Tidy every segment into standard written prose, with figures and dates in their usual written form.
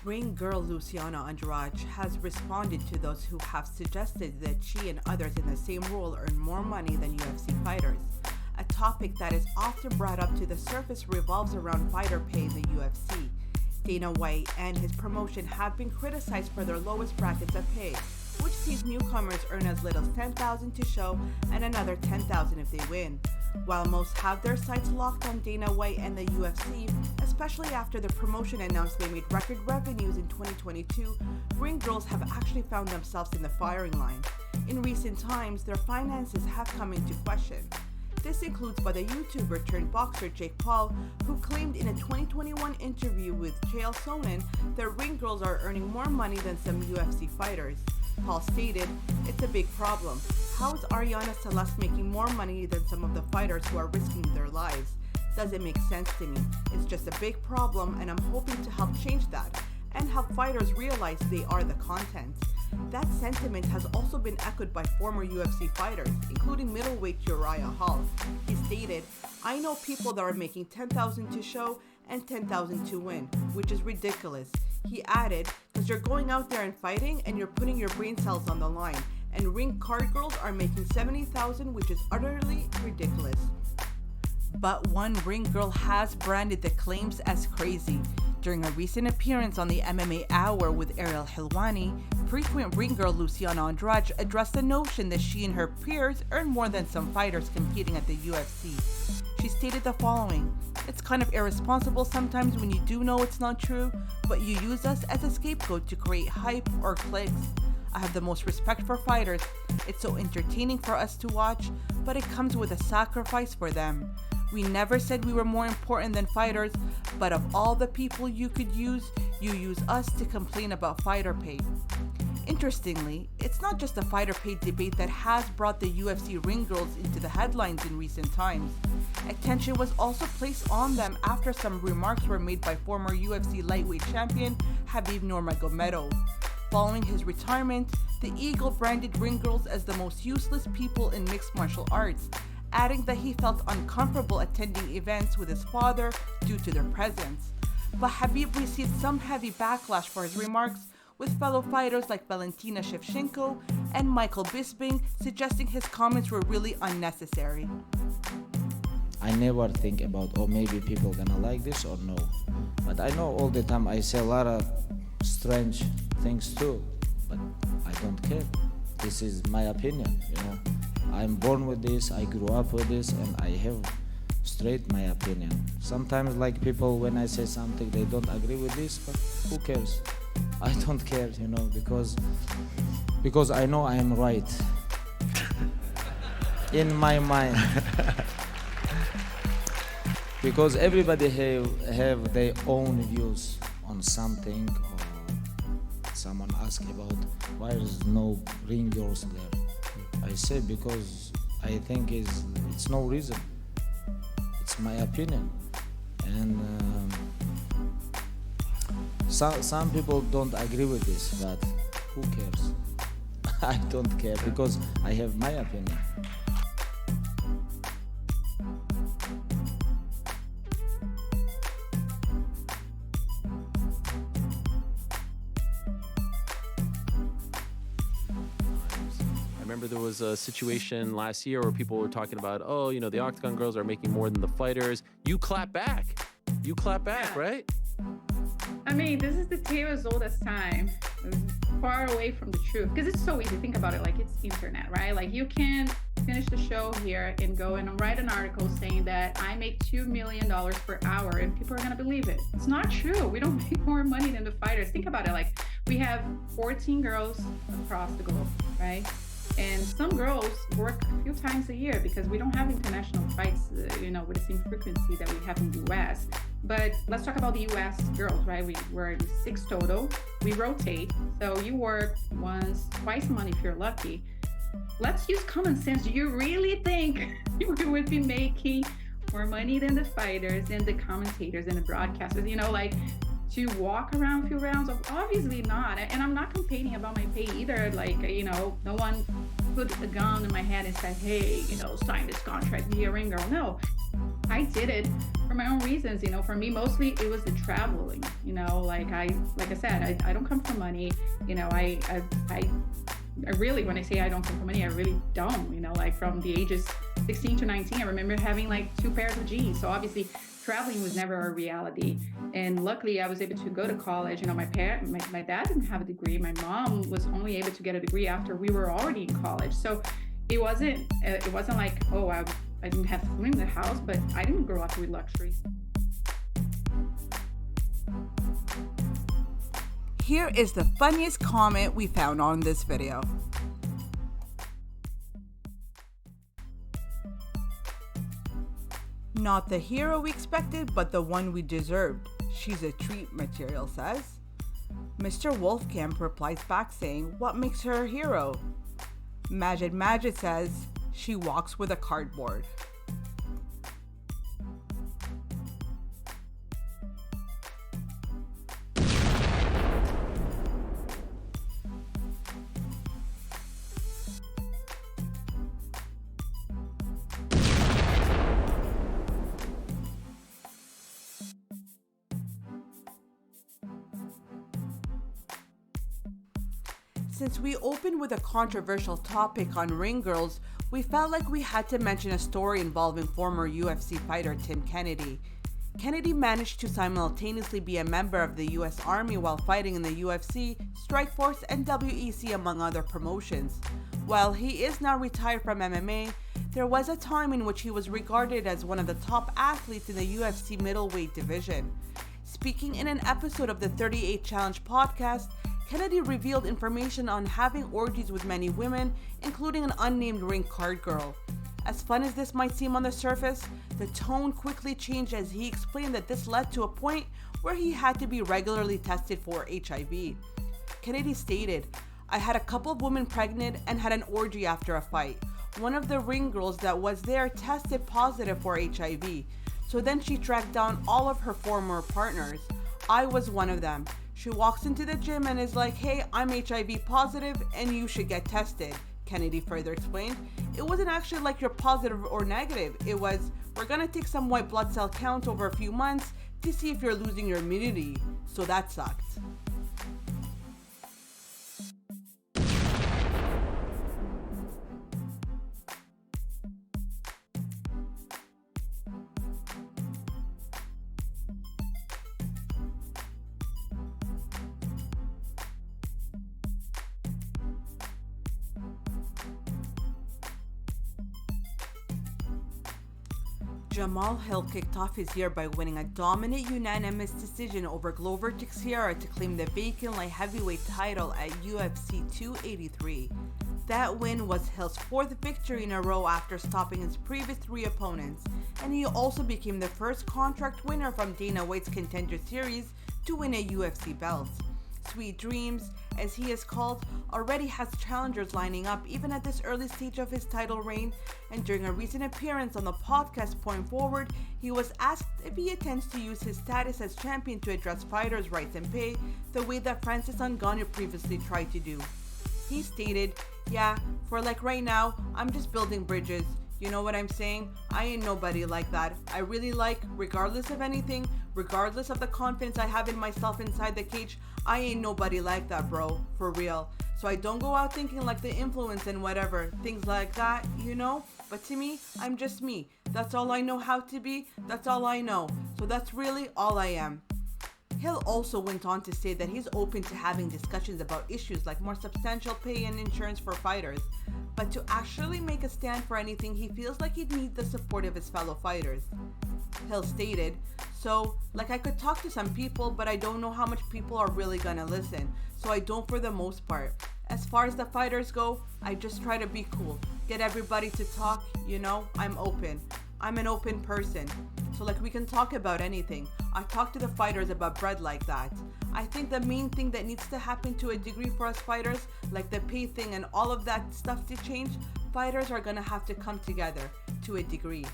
Ring girl Luciana Andrade has responded to those who have suggested that she and others in the same role earn more money than UFC fighters. A topic that is often brought up to the surface revolves around fighter pay in the UFC. Dana White and his promotion have been criticized for their lowest brackets of pay, which sees newcomers earn as little as $10,000 to show and another $10,000 if they win. While most have their sights locked on Dana White and the UFC, especially after the promotion announced they made record revenues in 2022, ring girls have actually found themselves in the firing line. In recent times, their finances have come into question. This includes by the YouTuber turned boxer Jake Paul, who claimed in a 2021 interview with Chael Sonnen that ring girls are earning more money than some UFC fighters. Paul stated, "It's a big problem. How is Ariana Salas making more money than some of the fighters who are risking their lives? Doesn't make sense to me. It's just a big problem, and I'm hoping to help change that and help fighters realize they are the content." That sentiment has also been echoed by former UFC fighters, including middleweight Uriah Hall. He stated, "I know people that are making $10,000 to show and $10,000 to win, which is ridiculous." He added, "Because you're going out there and fighting and you're putting your brain cells on the line, and ring card girls are making $70,000, which is utterly ridiculous." But one ring girl has branded the claims as crazy. During a recent appearance on the MMA Hour with Ariel Helwani, frequent ring girl Luciana Andrade addressed the notion that she and her peers earn more than some fighters competing at the UFC. She stated the following, "It's kind of irresponsible sometimes when you do know it's not true, but you use us as a scapegoat to create hype or clicks. I have the most respect for fighters. It's so entertaining for us to watch, but it comes with a sacrifice for them. We never said we were more important than fighters, but of all the people you could use, you use us to complain about fighter pay." Interestingly, it's not just the fighter pay debate that has brought the UFC ring girls into the headlines in recent times. Attention was also placed on them after some remarks were made by former UFC lightweight champion Khabib Nurmagomedov. Following his retirement, the Eagle branded ring girls as the most useless people in mixed martial arts, adding that he felt uncomfortable attending events with his father due to their presence. But Khabib received some heavy backlash for his remarks, with fellow fighters like Valentina Shevchenko and Michael Bisping suggesting his comments were really unnecessary. I never think about, oh, maybe people gonna like this or no. But I know all the time I say a lot of strange things too, but I don't care. This is my opinion, I'm born with this, I grew up with this, and I have straight my opinion. Sometimes like people, when I say something, they don't agree with this, but who cares? I don't care, because I know I am right in my mind. Because everybody have their own views on something, or someone ask about why there's no ring girls there. I say because I think it's no reason. It's my opinion, and some people don't agree with this, but who cares? I don't care because I have my opinion. I remember there was a situation last year where people were talking about, the Octagon girls are making more than the fighters. You clap back. Right? I mean, this is the tale as old as time. Far away from the truth. Because it's so easy. Think about it like it's internet, right? Like you can finish the show here and go and write an article saying that I make $2 million per hour and people are going to believe it. It's not true. We don't make more money than the fighters. Think about it. Like we have 14 girls across the globe, right? And some girls work a few times a year because we don't have international fights, with the same frequency that we have in the US. But let's talk about the US girls, right? We're 6 total. We rotate. So you work once, twice a month if you're lucky. Let's use common sense. Do you really think you would be making more money than the fighters and the commentators and the broadcasters? To walk around a few rounds? Obviously not. And I'm not complaining about my pay either. No one put a gun in my head and said, hey, sign this contract, be a ring girl. No, I did it for my own reasons. For me, mostly it was the traveling. Like I said, I don't come from money. I really, when I say I don't come from money, I really don't. Like from the ages 16 to 19, I remember having like 2 pairs of jeans. So obviously traveling was never a reality. And luckily I was able to go to college. My dad didn't have a degree. My mom was only able to get a degree after we were already in college. So it wasn't like, oh, I didn't have food in the house, but I didn't grow up with luxury. Here is the funniest comment we found on this video. Not the hero we expected, but the one we deserved. She's a treat, Material says. Mr. Wolfcamp replies back saying, what makes her a hero? Majid says, she walks with a cardboard. Since we opened with a controversial topic on ring girls, we felt like we had to mention a story involving former UFC fighter Tim Kennedy. Kennedy managed to simultaneously be a member of the US Army while fighting in the UFC, Strikeforce, and WEC among other promotions. While he is now retired from MMA, there was a time in which he was regarded as one of the top athletes in the UFC middleweight division. Speaking in an episode of the 38 Challenge podcast, Kennedy revealed information on having orgies with many women, including an unnamed ring card girl. As fun as this might seem on the surface, the tone quickly changed as he explained that this led to a point where he had to be regularly tested for HIV. Kennedy stated, I had a couple of women pregnant and had an orgy after a fight. One of the ring girls that was there tested positive for HIV. So then she tracked down all of her former partners. I was one of them. She walks into the gym and is like, hey, I'm HIV positive and you should get tested, Kennedy further explained. It wasn't actually like you're positive or negative. It was, we're gonna take some white blood cell counts over a few months to see if you're losing your immunity. So that sucked. Jamahal Hill kicked off his year by winning a dominant unanimous decision over Glover Teixeira to claim the vacant light heavyweight title at UFC 283. That win was Hill's 4th victory in a row after stopping his previous 3 opponents, and he also became the first contract winner from Dana White's Contender Series to win a UFC belt. Sweet Dreams, as he is called, already has challengers lining up even at this early stage of his title reign, and during a recent appearance on the podcast Point Forward, he was asked if he intends to use his status as champion to address fighters' rights and pay the way that Francis Ngannou previously tried to do. He stated, yeah, for like right now, I'm just building bridges. You know what I'm saying? I ain't nobody like that. I really like, regardless of anything, regardless of the confidence I have in myself inside the cage, I ain't nobody like that, bro. For real. So I don't go out thinking like the influence and whatever, things like that, you know? But to me, I'm just me. That's all I know how to be. That's all I know. So that's really all I am. Hill also went on to say that he's open to having discussions about issues like more substantial pay and insurance for fighters, but to actually make a stand for anything, he feels like he'd need the support of his fellow fighters. Hill stated, so, like I could talk to some people, but I don't know how much people are really gonna listen, so I don't for the most part. As far as the fighters go, I just try to be cool, get everybody to talk, you know, I'm open. I'm an open person, so like we can talk about anything. I talk to the fighters about bread like that. I think the main thing that needs to happen to a degree for us fighters, like the pay thing and all of that stuff to change, fighters are gonna have to come together to a degree.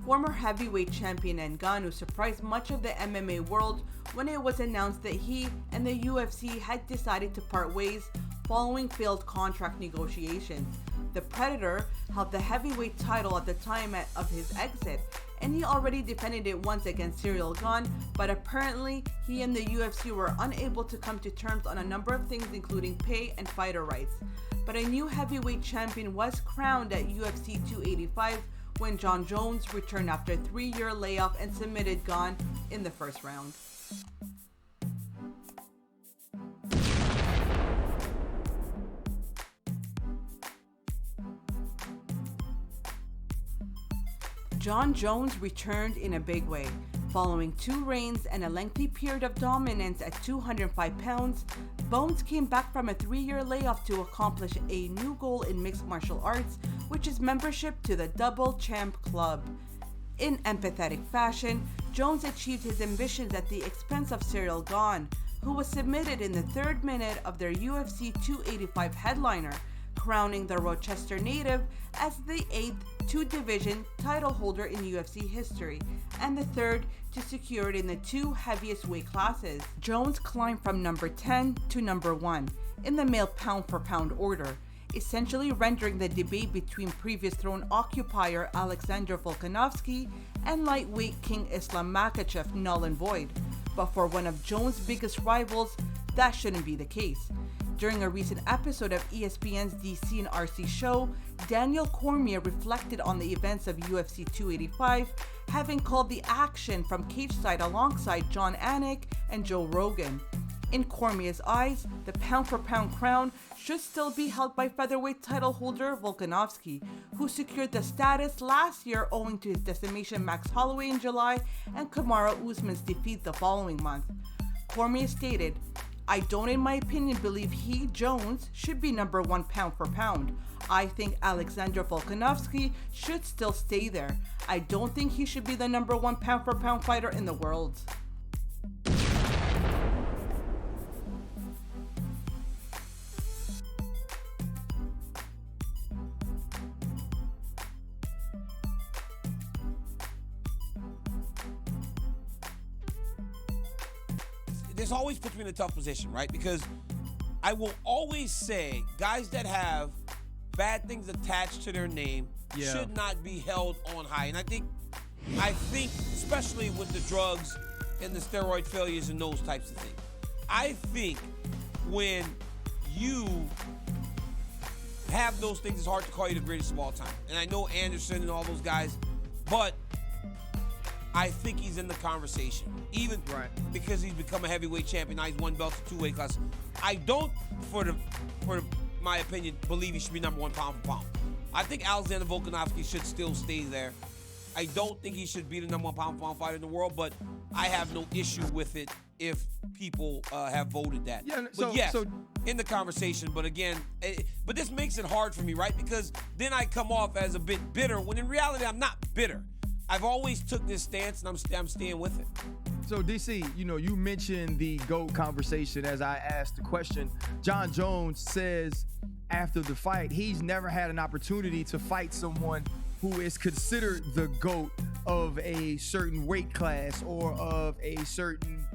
Former heavyweight champion Ngannou surprised much of the MMA world when it was announced that he and the UFC had decided to part ways following failed contract negotiations. The Predator held the heavyweight title at the time of his exit, and he already defended it once against Cyril Gane, but apparently he and the UFC were unable to come to terms on a number of things, including pay and fighter rights. But a new heavyweight champion was crowned at UFC 285 when Jon Jones returned after a 3-year layoff and submitted Gane in the first round. Jon Jones returned in a big way. Following 2 reigns and a lengthy period of dominance at 205 pounds, Bones came back from a 3-year layoff to accomplish a new goal in mixed martial arts, which is membership to the Double Champ Club. In empathetic fashion, Jones achieved his ambitions at the expense of Cyril Gane, who was submitted in the 3rd minute of their UFC 285 headliner, crowning the Rochester native as the 8th 2-division title holder in UFC history, and the 3rd to secure it in the 2 heaviest weight classes. Jones climbed from number 10 to number 1 in the male pound-for-pound order, essentially rendering the debate between previous throne occupier Alexander Volkanovski and lightweight King Islam Makhachev null and void. But for one of Jones' biggest rivals, that shouldn't be the case. During a recent episode of ESPN's DC and RC show, Daniel Cormier reflected on the events of UFC 285, having called the action from cage side alongside John Anik and Joe Rogan. In Cormier's eyes, the pound-for-pound crown should still be held by featherweight title holder Volkanovski, who secured the status last year owing to his decimation Max Holloway in July and Kamaru Usman's defeat the following month. Cormier stated, "I don't, in my opinion, believe he, Jones, should be number 1 pound for pound. I think Alexander Volkanovski should still stay there. I don't think he should be the number 1 pound for pound fighter in the world." This always puts me in a tough position, right? Because I will always say guys that have bad things attached to their name should not be held on high. And I think, especially with the drugs and the steroid failures and those types of things, I think when you have those things, it's hard to call you the greatest of all time. And I know Anderson and all those guys, but I think he's in the conversation, even because he's become a heavyweight champion. Now he's won belts at 2 weight classes. I don't, for my opinion, believe he should be number 1 pound for pound. I think Alexander Volkanovski should still stay there. I don't think he should be the number 1 pound for pound fighter in the world, but I have no issue with it if people have voted that. Yeah, but yes, in the conversation. But again, but this makes it hard for me, right? Because then I come off as a bit bitter, when in reality I'm not bitter. I've always took this stance, and I'm staying with it. So, DC, you mentioned the GOAT conversation as I asked the question. Jon Jones says after the fight, he's never had an opportunity to fight someone who is considered the GOAT of a certain weight class or of a certain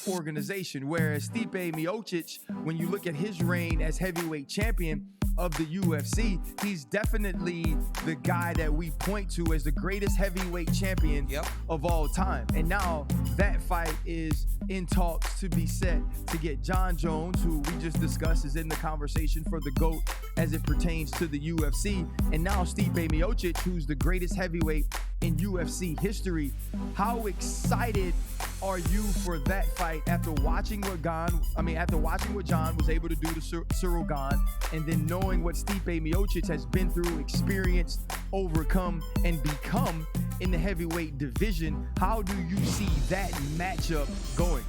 organization. Whereas Stipe Miocic, when you look at his reign as heavyweight champion of the UFC, he's definitely the guy that we point to as the greatest heavyweight champion of all time. And now that fight is in talks to be set to get Jon Jones, who we just discussed is in the conversation for the GOAT as it pertains to the UFC, and now Stipe Miocic, who's the greatest heavyweight in UFC history. How excited are you for that fight after watching what Jon was able to do to Cyril Gane, and then knowing what Stipe Miocic has been through, experienced, overcome, and become in the heavyweight division? How do you see that matchup going?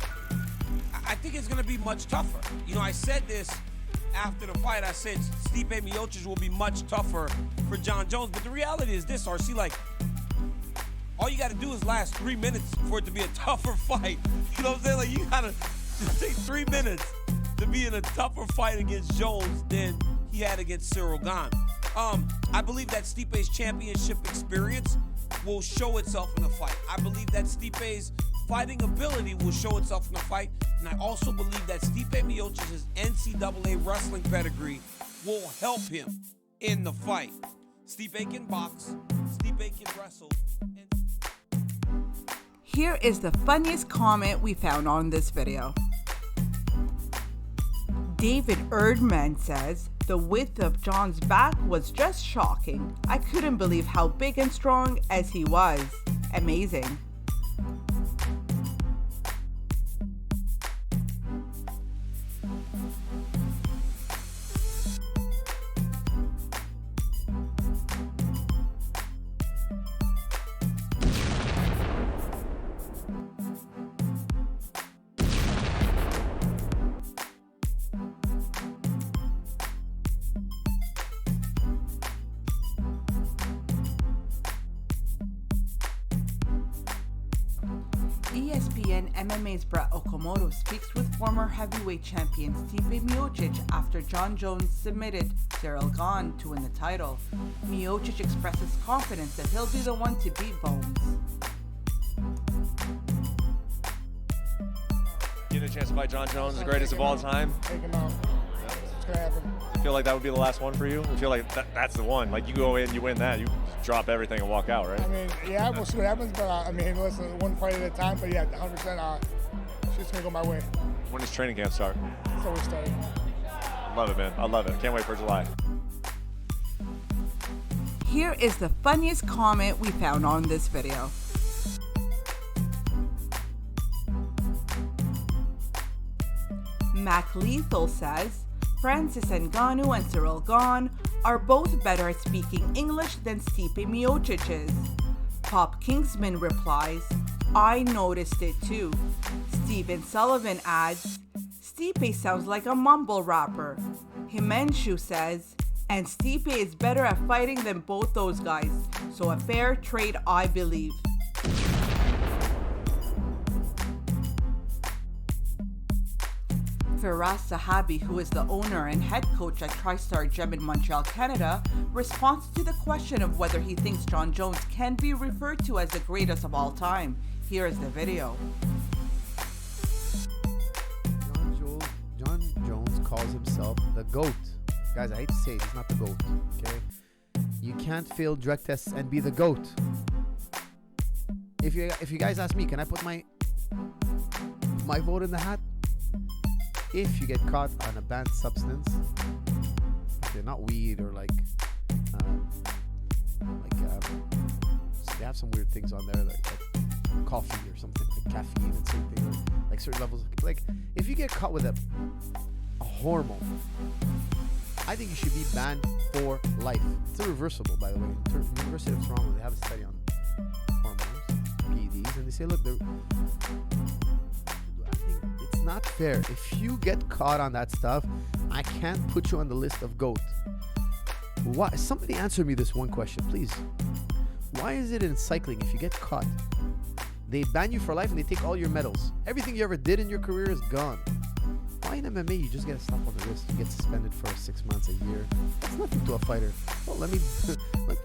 I think it's going to be much tougher. I said this after the fight. I said Stipe Miocic will be much tougher for Jon Jones. But the reality is this, RC, all you got to do is last 3 minutes for it to be a tougher fight. You know what I'm saying? You got to take 3 minutes to be in a tougher fight against Jones than he had against Cyril Gane. I believe that Stipe's championship experience will show itself in the fight. I believe that Stipe's fighting ability will show itself in the fight. And I also believe that Stipe Miocic's NCAA wrestling pedigree will help him in the fight. Stipe can box, Stipe can wrestle. Here is the funniest comment we found on this video. David Erdman says, the width of John's back was just shocking. I couldn't believe how big and strong as he was. Amazing. ESPN MMA's Brett Okamoto speaks with former heavyweight champion Stipe Miocic after Jon Jones submitted Cyril Gane to win the title. Miocic expresses confidence that he'll be the one to beat Bones. Getting a chance to fight Jon Jones, the greatest of all time. Take him out. It's gonna happen. You feel like that would be the last one for you? You feel like that's the one. Like you go in, you win that, you drop everything and walk out, right? I mean, yeah, we'll see what happens, but I mean, listen, one fight at a time. But yeah, 100%. Shit's gonna go my way. When does training camp start? It's always starting. I love it, man. I love it. Can't wait for July. Here is the funniest comment we found on this video. Mac Lethal says, Francis Ngannou and Cyril Gane are both better at speaking English than Stipe Miocic is. Pop Kingsman replies, I noticed it too. Steven Sullivan adds, Stipe sounds like a mumble rapper. Himanshu says, and Stipe is better at fighting than both those guys, so a fair trade I believe. Firas Zahabi, who is the owner and head coach at Tristar Gym in Montreal, Canada, responds to the question of whether he thinks Jon Jones can be referred to as the greatest of all time. Here is the video. Jon Jones calls himself the GOAT. Guys, I hate to say it, he's not the GOAT, okay? You can't fail drug tests and be the GOAT. If you guys ask me, can I put my vote in the hat? If you get caught on a banned substance, okay, not weed or they have some weird things on there like coffee or something, like caffeine and something, or like certain levels. Like if you get caught with a hormone, I think you should be banned for life. It's irreversible, by the way. University of Toronto, they have a study on hormones, PEDs, and they say, look, it's not fair. If you get caught on that stuff, I can't put you on the list of GOAT. Why? Somebody answer me this one question, please. Why is it in cycling, if you get caught, they ban you for life and they take all your medals? Everything you ever did in your career is gone. Why in MMA you just get a slap on the wrist, you get suspended for 6 months, a year? That's nothing to a fighter. Well, let me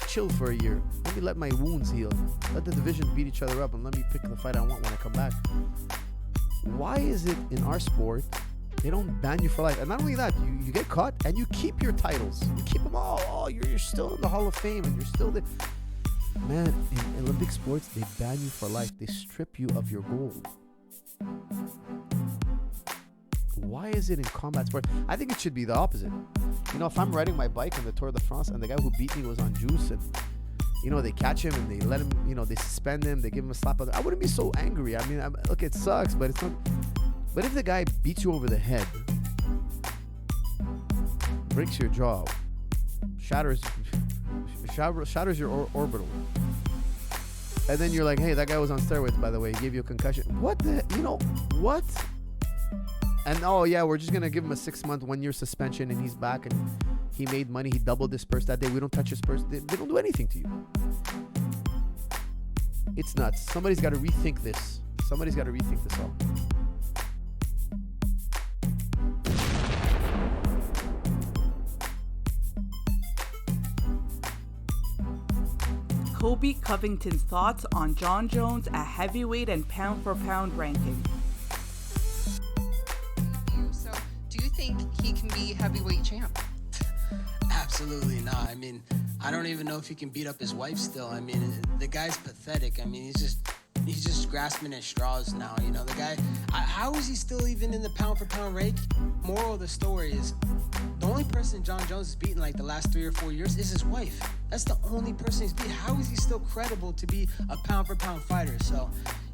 chill for a year. Let me let my wounds heal. Let the division beat each other up and let me pick the fight I want when I come back. Why is it in our sport they don't ban you for life? And not only that, you get caught and you keep your titles. You keep them all. Oh, you're still in the Hall of Fame and you're still there. Man, in Olympic sports, they ban you for life. They strip you of your gold. Why is it in combat sport? I think it should be the opposite. You know, if I'm riding my bike on the Tour de France and the guy who beat me was on juice and, you know, they catch him and they let him, you know, they suspend him, they give him a slap on the, I wouldn't be so angry. I mean, look, it sucks, but it's not. But if the guy beats you over the head, breaks your jaw, shatters your orbital, and then you're like, hey, that guy was on steroids, by the way, he gave you a concussion. What the, you know, what? And oh yeah, we're just gonna give him a 6-month, 1-year suspension, and he's back, and he made money. He doubled his purse that day. We don't touch his purse. They don't do anything to you. It's nuts. Somebody's got to rethink this. Somebody's got to rethink this all. Kobe Covington's thoughts on Jon Jones at heavyweight and pound-for-pound ranking. So, do you think he can be heavyweight champ? Absolutely not. I mean, I don't even know if he can beat up his wife still. I mean, the guy's pathetic. I mean, he's just grasping at straws now. You know, the guy, how is he still even in the pound for pound rank? Moral of the story is the only person John Jones has beaten like the last 3 or 4 years is his wife. That's the only person he's beat. How is he still credible to be a pound for pound fighter? So,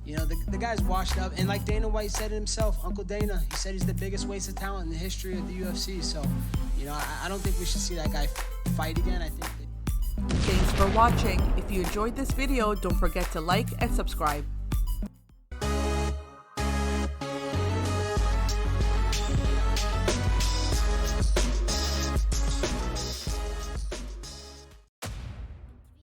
you know, the guy's washed up. And like Dana White said it himself, Uncle Dana, he said he's the biggest waste of talent in the history of the UFC. So, you know, I don't think we should see that guy fight again. I think that... Thanks for watching. If you enjoyed this video, don't forget to like and subscribe.